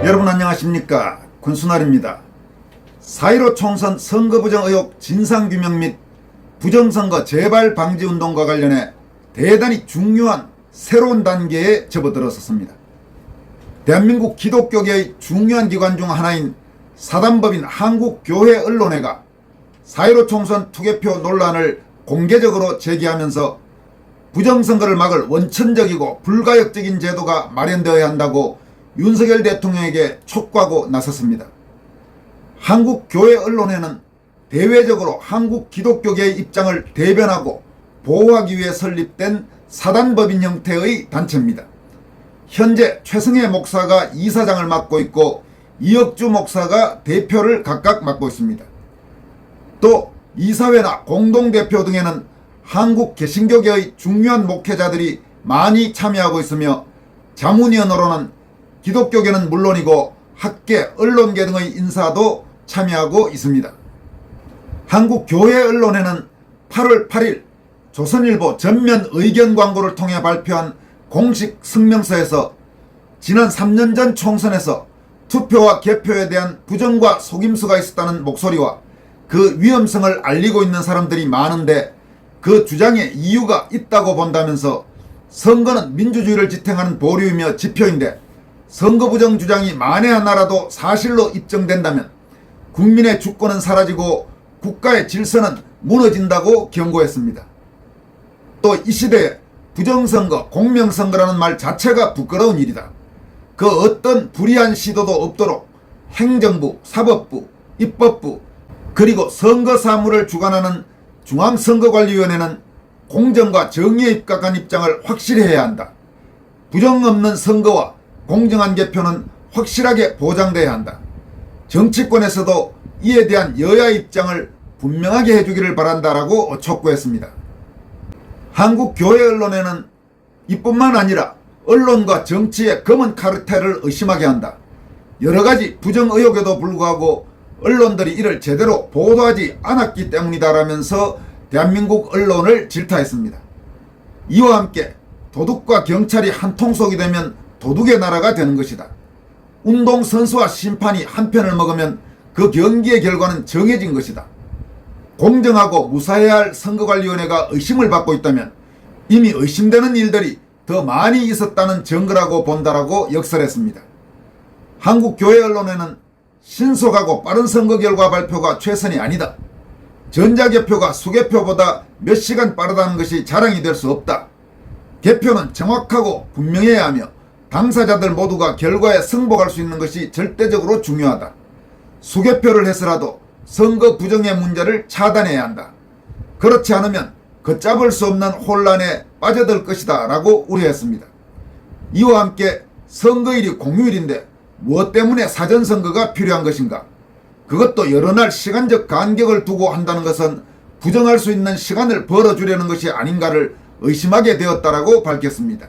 여러분 안녕하십니까? 군수날입니다. 4.15 총선 선거부정 의혹 진상규명 및 부정선거 재발 방지 운동과 관련해 대단히 중요한 새로운 단계에 접어들었습니다. 대한민국 기독교계의 중요한 기관 중 하나인 사단법인 한국교회언론회가 4.15 총선 투개표 논란을 공개적으로 제기하면서 부정선거를 막을 원천적이고 불가역적인 제도가 마련되어야 한다고 윤석열 대통령에게 촉구하고 나섰습니다. 한국교회언론회는 대외적으로 한국 기독교계의 입장을 대변하고 보호하기 위해 설립된 사단법인 형태의 단체입니다. 현재 최승혜 목사가 이사장을 맡고 있고 이혁주 목사가 대표를 각각 맡고 있습니다. 또 이사회나 공동대표 등에는 한국 개신교계의 중요한 목회자들이 많이 참여하고 있으며 자문위원으로는 기독교계는 물론이고 학계, 언론계 등의 인사도 참여하고 있습니다. 한국교회언론회는 8월 8일 조선일보 전면 의견 광고를 통해 발표한 공식 성명서에서 지난 3년 전 총선에서 투표와 개표에 대한 부정과 속임수가 있었다는 목소리와 그 위험성을 알리고 있는 사람들이 많은데 그 주장에 이유가 있다고 본다면서 선거는 민주주의를 지탱하는 보류이며 지표인데 선거 부정 주장이 만에 하나라도 사실로 입증된다면 국민의 주권은 사라지고 국가의 질서는 무너진다고 경고했습니다. 또 이 시대에 부정선거, 공명선거라는 말 자체가 부끄러운 일이다. 그 어떤 불의한 시도도 없도록 행정부, 사법부, 입법부 그리고 선거사무를 주관하는 중앙선거관리위원회는 공정과 정의에 입각한 입장을 확실히 해야 한다. 부정 없는 선거와 공정한 개표는 확실하게 보장돼야 한다. 정치권에서도 이에 대한 여야의 입장을 분명하게 해주기를 바란다라고 촉구했습니다. 한국교회언론회는 이뿐만 아니라 언론과 정치의 검은 카르텔을 의심하게 한다. 여러가지 부정 의혹에도 불구하고 언론들이 이를 제대로 보도하지 않았기 때문이다라면서 대한민국 언론을 질타했습니다. 이와 함께 도둑과 경찰이 한 통속이 되면 도둑의 나라가 되는 것이다. 운동선수와 심판이 한 편을 먹으면 그 경기의 결과는 정해진 것이다. 공정하고 무사해야 할 선거관리위원회가 의심을 받고 있다면 이미 의심되는 일들이 더 많이 있었다는 증거라고 본다라고 역설했습니다. 한국교회언론회는 신속하고 빠른 선거 결과 발표가 최선이 아니다. 전자개표가 수개표보다 몇 시간 빠르다는 것이 자랑이 될 수 없다. 개표는 정확하고 분명해야 하며 당사자들 모두가 결과에 승복할 수 있는 것이 절대적으로 중요하다. 수개표를 해서라도 선거 부정의 문제를 차단해야 한다. 그렇지 않으면 걷잡을 수 없는 혼란에 빠져들 것이다 라고 우려했습니다. 이와 함께 선거일이 공휴일인데 무엇 때문에 사전선거가 필요한 것인가? 그것도 여러 날 시간적 간격을 두고 한다는 것은 부정할 수 있는 시간을 벌어주려는 것이 아닌가를 의심하게 되었다라고 밝혔습니다.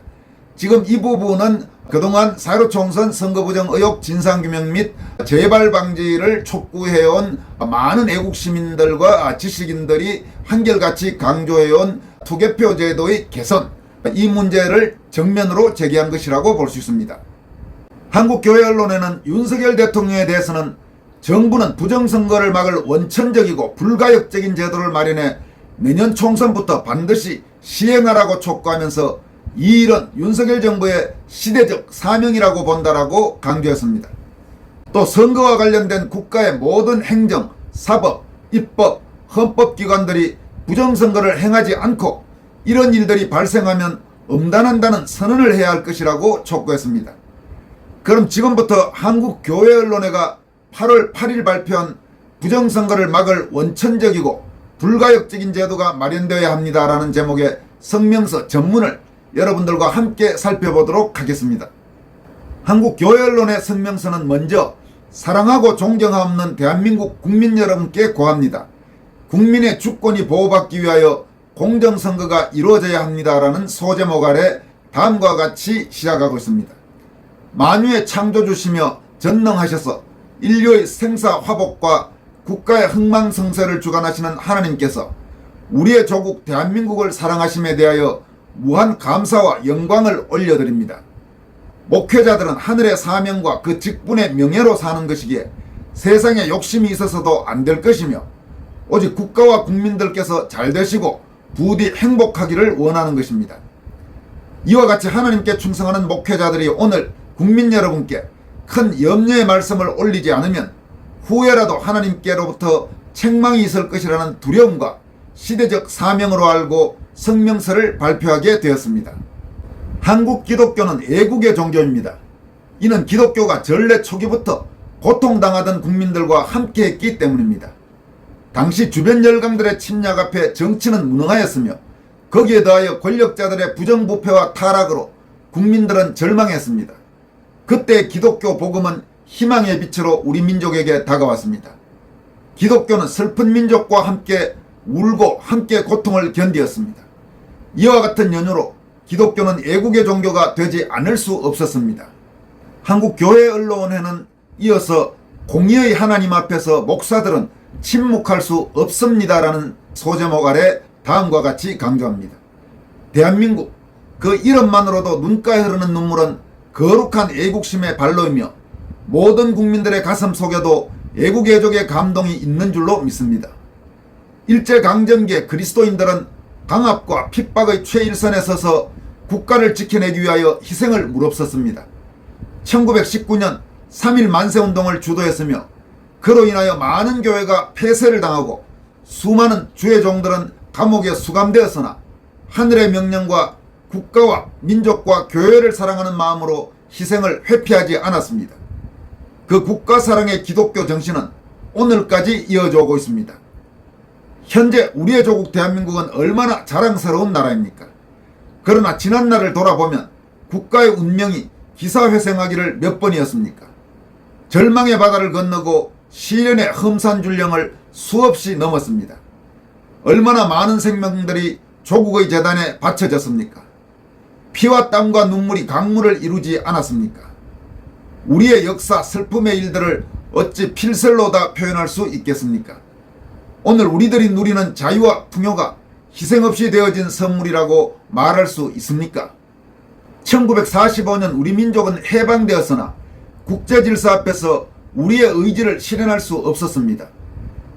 지금 이 부분은 그동안 4.15 총선 선거부정 의혹 진상규명 및 재발 방지를 촉구해온 많은 애국시민들과 지식인들이 한결같이 강조해온 투개표 제도의 개선, 이 문제를 정면으로 제기한 것이라고 볼 수 있습니다. 한국교회언론회는 윤석열 대통령에 대해서는 정부는 부정선거를 막을 원천적이고 불가역적인 제도를 마련해 내년 총선부터 반드시 시행하라고 촉구하면서 이 일은 윤석열 정부의 시대적 사명이라고 본다라고 강조했습니다. 또 선거와 관련된 국가의 모든 행정, 사법, 입법, 헌법기관들이 부정선거를 행하지 않고 이런 일들이 발생하면 엄단한다는 선언을 해야 할 것이라고 촉구했습니다. 그럼 지금부터 한국교회언론회가 8월 8일 발표한 부정선거를 막을 원천적이고 불가역적인 제도가 마련되어야 합니다라는 제목의 성명서 전문을 여러분들과 함께 살펴보도록 하겠습니다. 한국교회언론의 성명서는 먼저 사랑하고 존경하옵는 대한민국 국민 여러분께 고합니다. 국민의 주권이 보호받기 위하여 공정선거가 이루어져야 합니다라는 소제목 아래 다음과 같이 시작하고 있습니다. 만유의 창조주시며 전능하셔서 인류의 생사 화복과 국가의 흥망성쇠를 주관하시는 하나님께서 우리의 조국 대한민국을 사랑하심에 대하여 무한 감사와 영광을 올려드립니다. 목회자들은 하늘의 사명과 그 직분의 명예로 사는 것이기에 세상에 욕심이 있어서도 안 될 것이며 오직 국가와 국민들께서 잘 되시고 부디 행복하기를 원하는 것입니다. 이와 같이 하나님께 충성하는 목회자들이 오늘 국민 여러분께 큰 염려의 말씀을 올리지 않으면 후회라도 하나님께로부터 책망이 있을 것이라는 두려움과 시대적 사명으로 알고 성명서를 발표하게 되었습니다. 한국 기독교는 애국의 종교입니다. 이는 기독교가 전래 초기부터 고통당하던 국민들과 함께했기 때문입니다. 당시 주변 열강들의 침략 앞에 정치는 무능하였으며 거기에 더하여 권력자들의 부정부패와 타락으로 국민들은 절망했습니다. 그때 기독교 복음은 희망의 빛으로 우리 민족에게 다가왔습니다. 기독교는 슬픈 민족과 함께 울고 함께 고통을 견디었습니다. 이와 같은 연유로 기독교는 애국의 종교가 되지 않을 수 없었습니다. 한국 교회 언론에는 이어서 공의의 하나님 앞에서 목사들은 침묵할 수 없습니다라는 소제목 아래 다음과 같이 강조합니다. 대한민국, 그 이름만으로도 눈가에 흐르는 눈물은 거룩한 애국심의 발로이며 모든 국민들의 가슴 속에도 애국애족의 감동이 있는 줄로 믿습니다. 일제강점기의 그리스도인들은 강압과 핍박의 최일선에 서서 국가를 지켜내기 위하여 희생을 무릅썼습니다. 1919년 3.1 만세운동을 주도했으며 그로 인하여 많은 교회가 폐쇄를 당하고 수많은 주의 종들은 감옥에 수감되었으나 하늘의 명령과 국가와 민족과 교회를 사랑하는 마음으로 희생을 회피하지 않았습니다. 그 국가사랑의 기독교 정신은 오늘까지 이어져 오고 있습니다. 현재 우리의 조국 대한민국은 얼마나 자랑스러운 나라입니까? 그러나 지난날을 돌아보면 국가의 운명이 기사회생하기를 몇 번이었습니까? 절망의 바다를 건너고 시련의 험산줄령을 수없이 넘었습니다. 얼마나 많은 생명들이 조국의 재단에 바쳐졌습니까? 피와 땀과 눈물이 강물을 이루지 않았습니까? 우리의 역사 슬픔의 일들을 어찌 필설로 다 표현할 수 있겠습니까? 오늘 우리들이 누리는 자유와 풍요가 희생 없이 되어진 선물이라고 말할 수 있습니까? 1945년 우리 민족은 해방되었으나 국제질서 앞에서 우리의 의지를 실현할 수 없었습니다.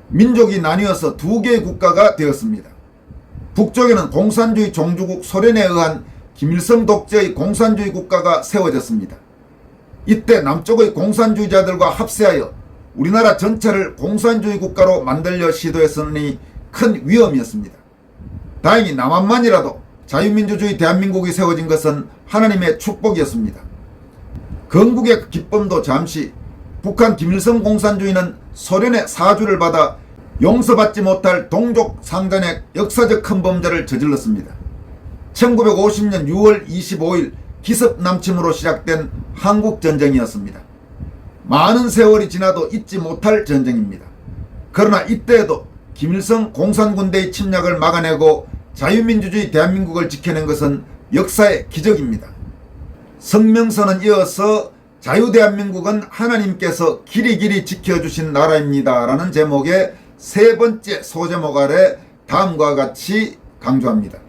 민족이 나뉘어서 두 개의 국가가 되었습니다. 북쪽에는 공산주의 종주국 소련에 의한 김일성 독재의 공산주의 국가가 세워졌습니다. 이때 남쪽의 공산주의자들과 합세하여 우리나라 전체를 공산주의 국가로 만들려 시도했으니 큰 위험이었습니다. 다행히 남한만이라도 자유민주주의 대한민국이 세워진 것은 하나님의 축복이었습니다. 건국의 기쁨도 잠시, 북한 김일성 공산주의는 소련의 사주를 받아 용서받지 못할 동족 상잔의 역사적 큰 범죄를 저질렀습니다. 1950년 6월 25일 기습 남침으로 시작된 한국전쟁이었습니다. 많은 세월이 지나도 잊지 못할 전쟁입니다. 그러나 이때에도 김일성 공산군대의 침략을 막아내고 자유민주주의 대한민국을 지켜낸 것은 역사의 기적입니다. 성명서는 이어서 자유대한민국은 하나님께서 길이길이 지켜주신 나라입니다 라는 제목의 세 번째 소제목 아래 다음과 같이 강조합니다.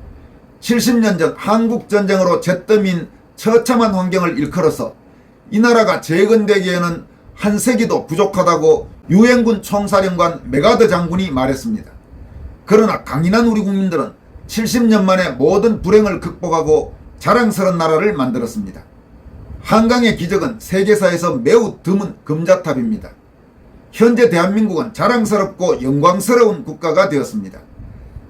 70년 전 한국전쟁으로 잿더미인 처참한 환경을 일컬어서 이 나라가 재건되기에는 한 세기도 부족하다고 유엔군 총사령관 메가더 장군이 말했습니다. 그러나 강인한 우리 국민들은 70년 만에 모든 불행을 극복하고 자랑스러운 나라를 만들었습니다. 한강의 기적은 세계사에서 매우 드문 금자탑입니다. 현재 대한민국은 자랑스럽고 영광스러운 국가가 되었습니다.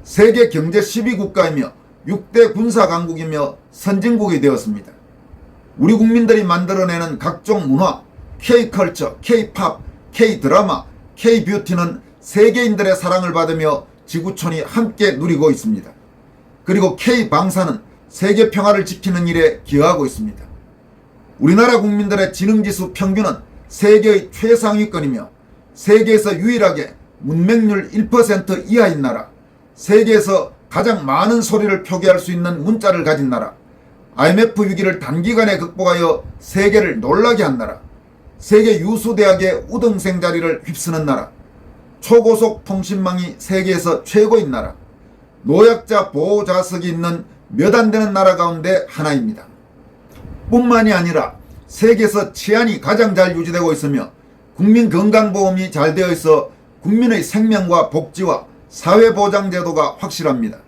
세계 경제 10위 국가이며 6대 군사강국이며 선진국이 되었습니다. 우리 국민들이 만들어내는 각종 문화, K-컬처, K-팝, K-드라마, K-뷰티는 세계인들의 사랑을 받으며 지구촌이 함께 누리고 있습니다. 그리고 K-방사는 세계 평화를 지키는 일에 기여하고 있습니다. 우리나라 국민들의 지능지수 평균은 세계의 최상위권이며 세계에서 유일하게 문맹률 1% 이하인 나라, 세계에서 가장 많은 소리를 표기할 수 있는 문자를 가진 나라, IMF 위기를 단기간에 극복하여 세계를 놀라게 한 나라, 세계 유수 대학의 우등생 자리를 휩쓰는 나라, 초고속 통신망이 세계에서 최고인 나라, 노약자 보호 좌석이 있는 몇 안 되는 나라 가운데 하나입니다. 뿐만이 아니라 세계에서 치안이 가장 잘 유지되고 있으며 국민건강보험이 잘 되어 있어 국민의 생명과 복지와 사회보장제도가 확실합니다.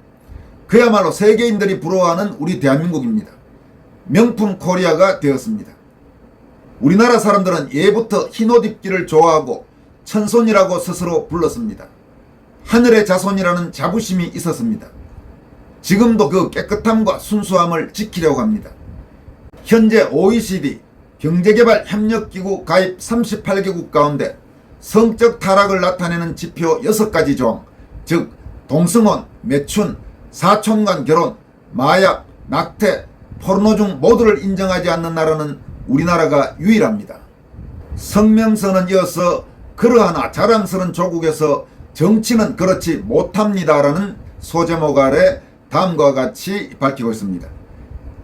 그야말로 세계인들이 부러워하는 우리 대한민국입니다. 명품 코리아가 되었습니다. 우리나라 사람들은 예부터 흰옷 입기를 좋아하고 천손이라고 스스로 불렀습니다. 하늘의 자손이라는 자부심이 있었습니다. 지금도 그 깨끗함과 순수함을 지키려고 합니다. 현재 OECD 경제개발협력기구 가입 38개국 가운데 성적 타락을 나타내는 지표 6가지 조항, 즉 동성혼, 매춘, 사촌간 결혼, 마약, 낙태, 포르노 중 모두를 인정하지 않는 나라는 우리나라가 유일합니다. 성명서는 이어서 그러하나 자랑스러운 조국에서 정치는 그렇지 못합니다라는 소제목 아래 다음과 같이 밝히고 있습니다.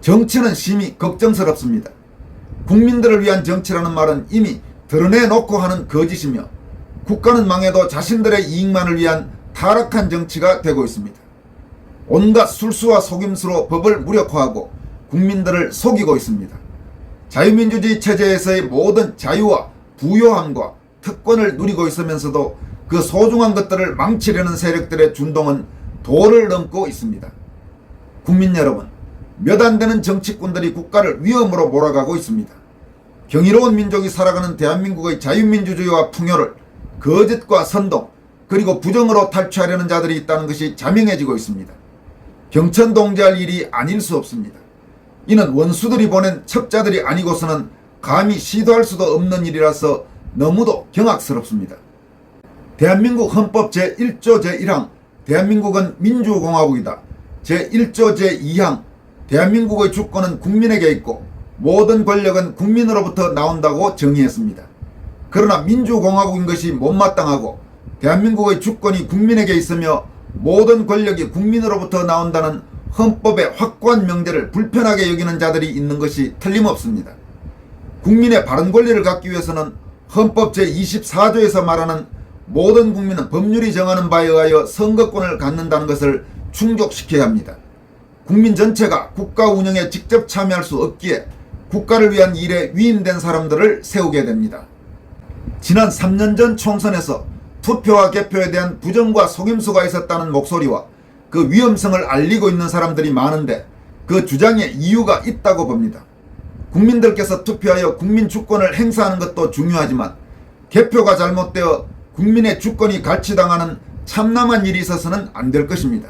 정치는 심히 걱정스럽습니다. 국민들을 위한 정치라는 말은 이미 드러내놓고 하는 거짓이며 국가는 망해도 자신들의 이익만을 위한 타락한 정치가 되고 있습니다. 온갖 술수와 속임수로 법을 무력화하고 국민들을 속이고 있습니다. 자유민주주의 체제에서의 모든 자유와 부요함과 특권을 누리고 있으면서도 그 소중한 것들을 망치려는 세력들의 준동은 도를 넘고 있습니다. 국민 여러분, 몇 안 되는 정치꾼들이 국가를 위험으로 몰아가고 있습니다. 경이로운 민족이 살아가는 대한민국의 자유민주주의와 풍요를 거짓과 선동 그리고 부정으로 탈취하려는 자들이 있다는 것이 자명해지고 있습니다. 경천동지할 일이 아닐 수 없습니다. 이는 원수들이 보낸 첩자들이 아니고서는 감히 시도할 수도 없는 일이라서 너무도 경악스럽습니다. 대한민국 헌법 제1조 제1항 대한민국은 민주공화국이다. 제1조 제2항 대한민국의 주권은 국민에게 있고 모든 권력은 국민으로부터 나온다고 정의했습니다. 그러나 민주공화국인 것이 못마땅하고 대한민국의 주권이 국민에게 있으며 모든 권력이 국민으로부터 나온다는 헌법의 확고한 명제를 불편하게 여기는 자들이 있는 것이 틀림없습니다. 국민의 바른 권리를 갖기 위해서는 헌법 제24조에서 말하는 모든 국민은 법률이 정하는 바에 의하여 선거권을 갖는다는 것을 충족시켜야 합니다. 국민 전체가 국가 운영에 직접 참여할 수 없기에 국가를 위한 일에 위임된 사람들을 세우게 됩니다. 지난 3년 전 총선에서 투표와 개표에 대한 부정과 속임수가 있었다는 목소리와 그 위험성을 알리고 있는 사람들이 많은데 그 주장에 이유가 있다고 봅니다. 국민들께서 투표하여 국민 주권을 행사하는 것도 중요하지만 개표가 잘못되어 국민의 주권이 갈취당하는 참남한 일이 있어서는 안 될 것입니다.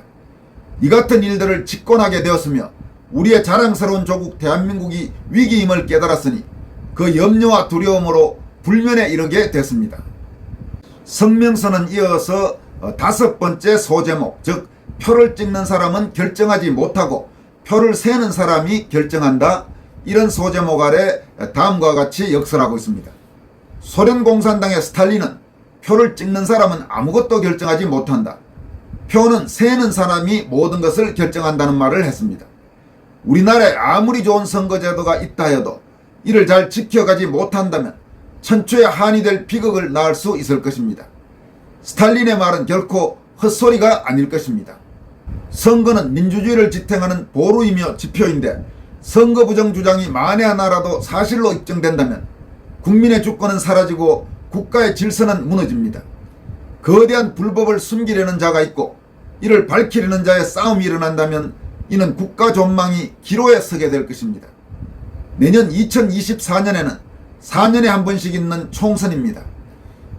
이 같은 일들을 집권하게 되었으며 우리의 자랑스러운 조국 대한민국이 위기임을 깨달았으니 그 염려와 두려움으로 불면에 이르게 됐습니다. 성명서는 이어서 5번째 소제목, 즉 표를 찍는 사람은 결정하지 못하고 표를 세는 사람이 결정한다, 이런 소제목 아래 다음과 같이 역설하고 있습니다. 소련 공산당의 스탈린은 표를 찍는 사람은 아무것도 결정하지 못한다. 표는 세는 사람이 모든 것을 결정한다는 말을 했습니다. 우리나라에 아무리 좋은 선거제도가 있다 해도 이를 잘 지켜가지 못한다면 천추의 한이 될 비극을 낳을 수 있을 것입니다. 스탈린의 말은 결코 헛소리가 아닐 것입니다. 선거는 민주주의를 지탱하는 보루이며 지표인데 선거 부정 주장이 만에 하나라도 사실로 입증된다면 국민의 주권은 사라지고 국가의 질서는 무너집니다. 거대한 불법을 숨기려는 자가 있고 이를 밝히려는 자의 싸움이 일어난다면 이는 국가 존망이 기로에 서게 될 것입니다. 내년 2024년에는 4년에 한 번씩 있는 총선입니다.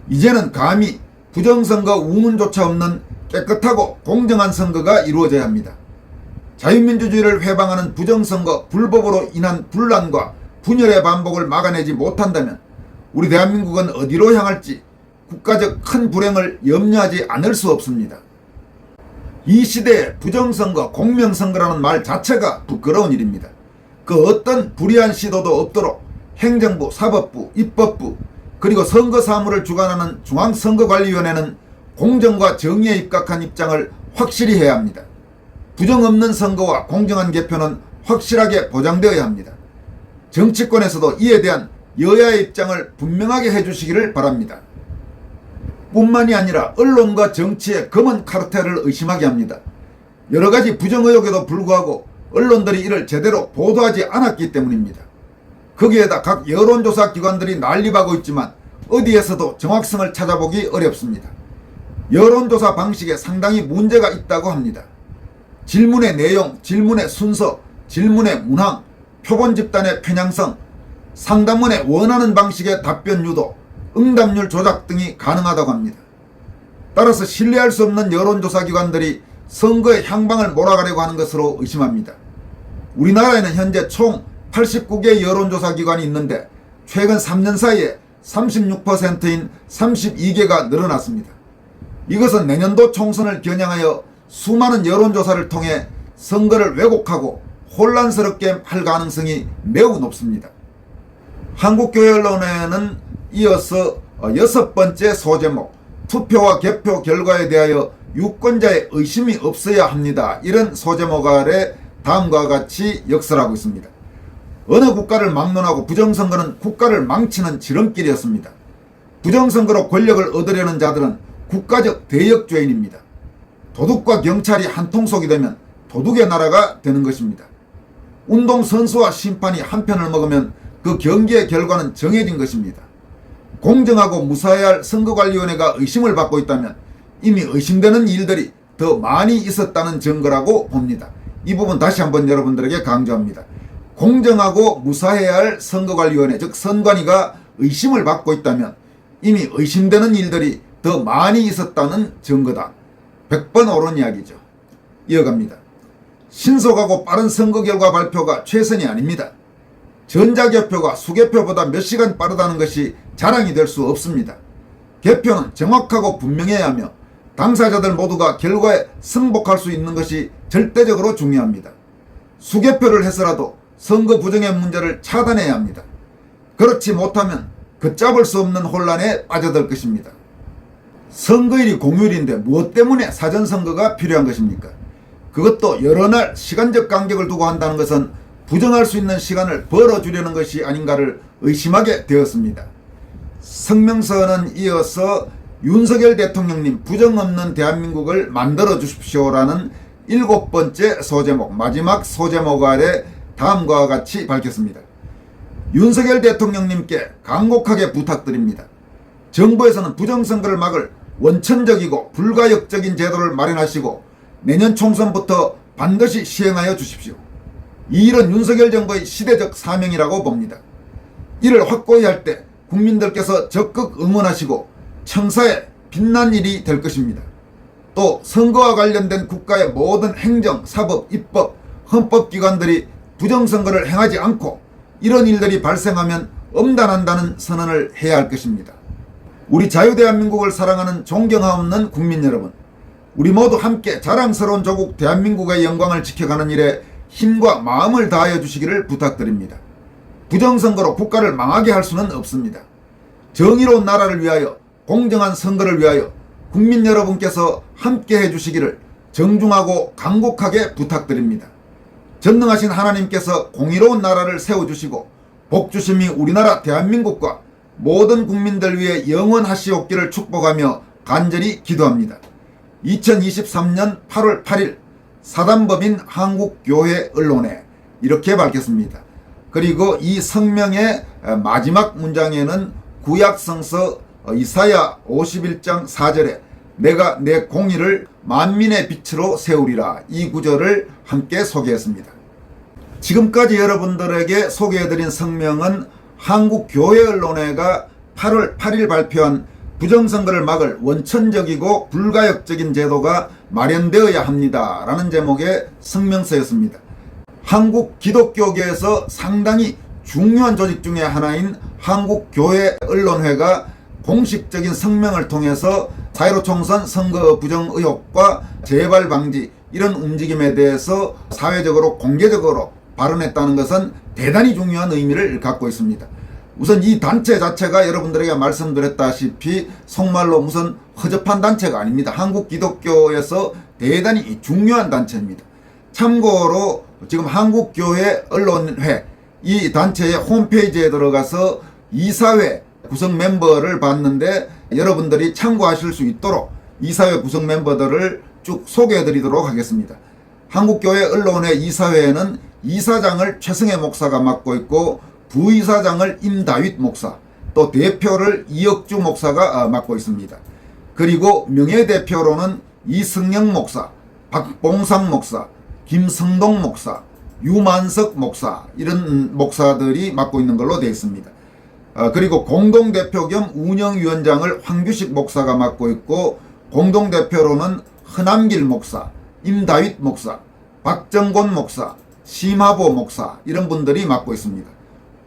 이제는 감히 부정선거 우문조차 없는 깨끗하고 공정한 선거가 이루어져야 합니다. 자유민주주의를 회방하는 부정선거, 불법으로 인한 분란과 분열의 반복을 막아내지 못한다면 우리 대한민국은 어디로 향할지 국가적 큰 불행을 염려하지 않을 수 없습니다. 이 시대에 부정선거, 공명선거라는 말 자체가 부끄러운 일입니다. 그 어떤 불의한 시도도 없도록 행정부, 사법부, 입법부, 그리고 선거사무를 주관하는 중앙선거관리위원회는 공정과 정의에 입각한 입장을 확실히 해야 합니다. 부정 없는 선거와 공정한 개표는 확실하게 보장되어야 합니다. 정치권에서도 이에 대한 여야의 입장을 분명하게 해주시기를 바랍니다. 뿐만이 아니라 언론과 정치의 검은 카르텔을 의심하게 합니다. 여러 가지 부정 의혹에도 불구하고 언론들이 이를 제대로 보도하지 않았기 때문입니다. 거기에다 각 여론조사 기관들이 난립하고 있지만 어디에서도 정확성을 찾아보기 어렵습니다. 여론조사 방식에 상당히 문제가 있다고 합니다. 질문의 내용, 질문의 순서, 질문의 문항, 표본 집단의 편향성, 상담원의 원하는 방식의 답변 유도, 응답률 조작 등이 가능하다고 합니다. 따라서 신뢰할 수 없는 여론조사 기관들이 선거의 향방을 몰아가려고 하는 것으로 의심합니다. 우리나라에는 현재 총 89개의 여론조사 기관이 있는데 최근 3년 사이에 36%인 32개가 늘어났습니다. 이것은 내년도 총선을 겨냥하여 수많은 여론조사를 통해 선거를 왜곡하고 혼란스럽게 할 가능성이 매우 높습니다. 한국교회언론회는 이어서 6번째 소제목, 투표와 개표 결과에 대하여 유권자의 의심이 없어야 합니다. 이런 소제목 아래 다음과 같이 역설하고 있습니다. 어느 국가를 막론하고 부정선거는 국가를 망치는 지름길이었습니다. 부정선거로 권력을 얻으려는 자들은 국가적 대역죄인입니다. 도둑과 경찰이 한 통속이 되면 도둑의 나라가 되는 것입니다. 운동선수와 심판이 한 편을 먹으면 그 경기의 결과는 정해진 것입니다. 공정하고 무사해야 할 선거관리위원회가 의심을 받고 있다면 이미 의심되는 일들이 더 많이 있었다는 증거라고 봅니다. 이 부분 다시 한번 여러분들에게 강조합니다. 공정하고 무사해야 할 선거관리위원회, 즉 선관위가 의심을 받고 있다면 이미 의심되는 일들이 더 많이 있었다는 증거다. 100번 옳은 이야기죠. 이어갑니다. 신속하고 빠른 선거 결과 발표가 최선이 아닙니다. 전자개표가 수개표보다 몇 시간 빠르다는 것이 자랑이 될 수 없습니다. 개표는 정확하고 분명해야 하며 당사자들 모두가 결과에 승복할 수 있는 것이 절대적으로 중요합니다. 수개표를 해서라도 선거 부정의 문제를 차단해야 합니다. 그렇지 못하면 걷잡을 수 없는 혼란에 빠져들 것입니다. 선거일이 공휴일인데 무엇 때문에 사전선거가 필요한 것입니까? 그것도 여러 날 시간적 간격을 두고 한다는 것은 부정할 수 있는 시간을 벌어주려는 것이 아닌가를 의심하게 되었습니다. 성명서는 이어서 윤석열 대통령님 부정 없는 대한민국을 만들어 주십시오라는 7번째 소제목, 마지막 소제목 아래 다음과 같이 밝혔습니다. 윤석열 대통령님께 간곡하게 부탁드립니다. 정부에서는 부정선거를 막을 원천적이고 불가역적인 제도를 마련하시고 내년 총선부터 반드시 시행하여 주십시오. 이 일은 윤석열 정부의 시대적 사명이라고 봅니다. 이를 확고히 할 때 국민들께서 적극 응원하시고 청사에 빛난 일이 될 것입니다. 또 선거와 관련된 국가의 모든 행정, 사법, 입법, 헌법기관들이 부정선거를 행하지 않고 이런 일들이 발생하면 엄단한다는 선언을 해야 할 것입니다. 우리 자유대한민국을 사랑하는 존경하옵는 국민 여러분, 우리 모두 함께 자랑스러운 조국 대한민국의 영광을 지켜가는 일에 힘과 마음을 다하여 주시기를 부탁드립니다. 부정선거로 국가를 망하게 할 수는 없습니다. 정의로운 나라를 위하여, 공정한 선거를 위하여 국민 여러분께서 함께 해주시기를 정중하고 간곡하게 부탁드립니다. 전능하신 하나님께서 공의로운 나라를 세워주시고 복주심이 우리나라 대한민국과 모든 국민들 위해 영원하시옵기를 축복하며 간절히 기도합니다. 2023년 8월 8일 사단법인 한국교회언론회 이렇게 밝혔습니다. 그리고 이 성명의 마지막 문장에는 구약성서 이사야 51장 4절에 내가 내 공의를 만민의 빛으로 세우리라, 이 구절을 함께 소개했습니다. 지금까지 여러분들에게 소개해드린 성명은 한국교회언론회가 8월 8일 발표한 부정선거를 막을 원천적이고 불가역적인 제도가 마련되어야 합니다 라는 제목의 성명서였습니다. 한국 기독교계에서 상당히 중요한 조직 중의 하나인 한국교회언론회가 공식적인 성명을 통해서 4.15 총선 선거 부정 의혹과 재발 방지 이런 움직임에 대해서 사회적으로 공개적으로 발언했다는 것은 대단히 중요한 의미를 갖고 있습니다. 우선 이 단체 자체가 여러분들에게 말씀드렸다시피 속말로 무슨 허접한 단체가 아닙니다. 한국 기독교에서 대단히 중요한 단체입니다. 참고로 지금 한국교회언론회 이 단체의 홈페이지에 들어가서 이사회 구성 멤버를 봤는데 여러분들이 참고하실 수 있도록 이사회 구성 멤버들을 쭉 소개해 드리도록 하겠습니다. 한국교회 언론회 이사회에는 이사장을 최승혜 목사가 맡고 있고 부이사장을 임다윗 목사, 또 대표를 이혁주 목사가 맡고 있습니다. 그리고 명예대표로는 이승영 목사, 박봉상 목사, 김성동 목사, 유만석 목사, 이런 목사들이 맡고 있는 걸로 되어 있습니다. 그리고 공동대표 겸 운영위원장을 황규식 목사가 맡고 있고, 공동대표로는 허남길 목사, 임다윗 목사, 박정곤 목사, 심하보 목사, 이런 분들이 맡고 있습니다.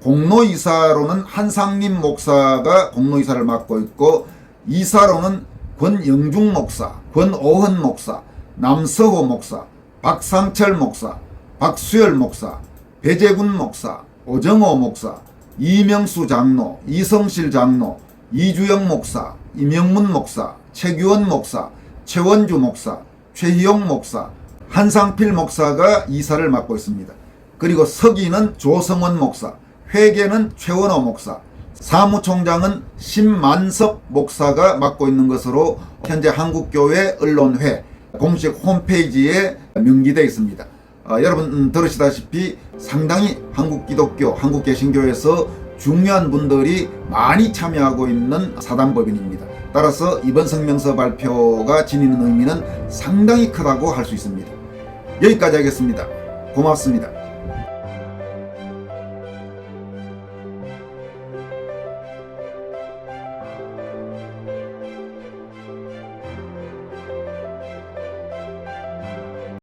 공로이사로는 한상림 목사가 공로이사를 맡고 있고, 이사로는 권영중 목사, 권오헌 목사, 남서호 목사, 박상철 목사, 박수열 목사, 배재군 목사, 오정호 목사, 이명수 장로, 이성실 장로, 이주영 목사, 이명문 목사, 최규원 목사, 최원주 목사, 최희용 목사, 한상필 목사가 이사를 맡고 있습니다. 그리고 서기는 조성원 목사, 회계는 최원호 목사, 사무총장은 신만섭 목사가 맡고 있는 것으로 현재 한국교회 언론회 공식 홈페이지에 명기되어 있습니다. 여러분 들으시다시피 상당히 한국기독교, 한국개신교에서 중요한 분들이 많이 참여하고 있는 사단법인입니다. 따라서 이번 성명서 발표가 지니는 의미는 상당히 크다고 할 수 있습니다. 여기까지 하겠습니다. 고맙습니다.